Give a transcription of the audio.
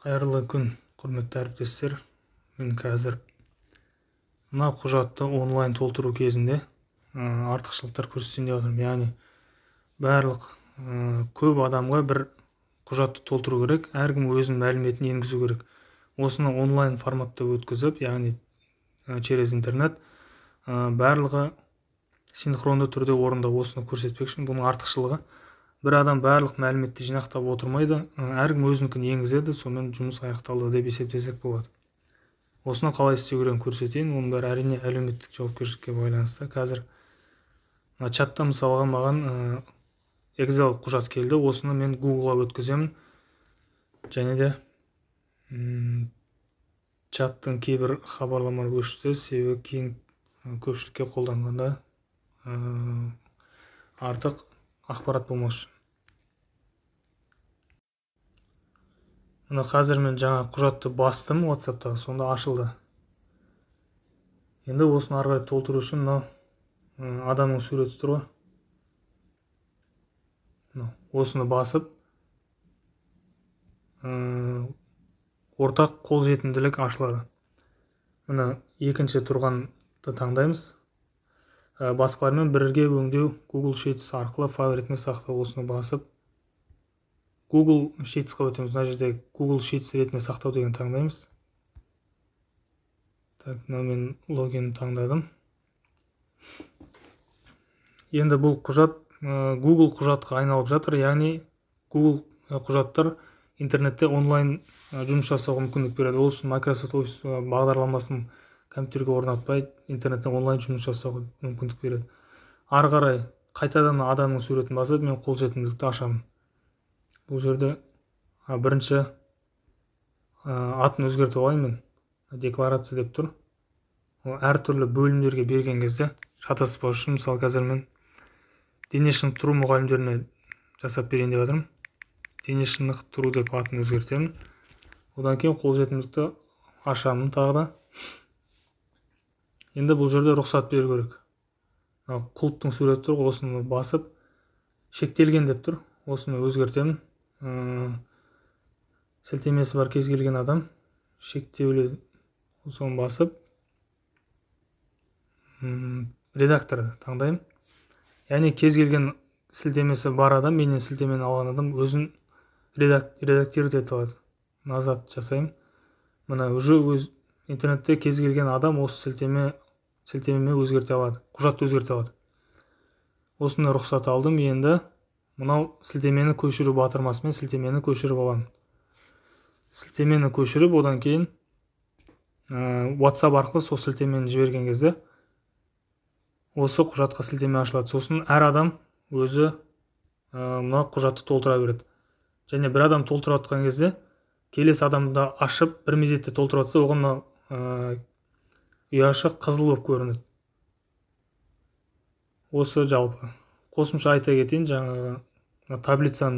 Қайырлы күн, құрметті әріптестер. Мен қазір мына құжатты онлайн толтыру кезінде артықшылықтар көрсетейін деп отырмын. Яғни барлық көп адамға бір құжатты толтыру керек, әркім өзінің мәліметін енгізу керек. Осыны онлайн форматта өткізіп, яғни через интернет барлығы синхронды түрде орындау, осыны көрсетпекшімін. Бұның артықшылығы: бір адам барлық мәліметті жинақтап отырмайды, әркім өзінікін енгізеді, сонымен жұмыс аяқталды деп есептесек болады. Осыны қалай істеу керегін көрсетейін. Оның бәрі әрине әлеуметтік жауапкершілікке байланысты. Қазір чатта мысалға маған Excel құжат келді. Осыны мен Google-ға өткіземін. Және де чаттың кейбір хабарламалар өшті, себебі кең көпшілікке қолданғанда артық ақпарат болмас үшін. Мына қазір мен жаңа құжатты бастым WhatsApp-та, сонда ашылды. Енді осыны ары қарай толтыру үшін адамның суреті тұр ғой. Осыны басып, ортақ қолжетімділік ашылады. Мына екінші тұрғанды таңдаймыз. Басқалармен бірге өңдеу Google Sheets арқылы файл ретінде сақтау. Осыны басып Google Sheets-қа өтеміз. Мына жерде Google Sheets ретінде сақтау деген таңдаймыз. Так, мен логин таңдадым. Енді бұл құжат Google құжатқа айналып жатыр. Яғни Google құжаттар интернетте онлайн жұмыс жасауға мүмкіндік береді. Ол үшін Microsoft Office бағдарламасын компьютерге орнатпай, интернеттен онлайн жұмыс жасауға мүмкіндік береді. Ары қарай қайтадан адамның суретін басып, мен қолжетімділікті ашамын. Бұл жерде бірінші атын өзгертіп алайын мен. Декларация деп тұр. Әртүрлі бөлімдерге берген кезде шатаспау үшін, мысалы қазір мен дене шынықтыру мұғалімдеріне жасап берейін деп жатырмын. Дене шынықтыру деп атын өзгертемін. Одан кейін қолжетімділікті ашамын тағы да. Енді бұл жерде рұқсат беру керек. Құлыптың суреті тұр, осыны басып, шектелген деп тұр. Осыны өзгертемін. Сілтемесі бар кез келген адам, шектеулі, соны басып, редакторды таңдаймын. Яғни кез келген сілтемесі бар адам, менен сілтемені алған адам өзін редактировать ете алады. Назад жасаймын. Мына уже интернетте кез келген адам осы сілтемемен өзгерте алады, құжатты өзгерте алады. Осыны рұқсат алдым. Енді мынау сілтемені көшіру батырмасымен сілтемені көшіріп аламын. Сілтемені көшіріп, одан кейін WhatsApp арқылы сол сілтемені жіберген кезде осы құжатқа сілтеме ашылады. Сосын әр адам өзі мына құжатты толтыра береді. Және бір адам толтырып атқан кезде келесі адамды ашып, бір мезетте толтырып атса, оған ұяшы қызыл болып көрінеді. Осы жалпы. Қосымша айта кетейін, жаңағы таблицаны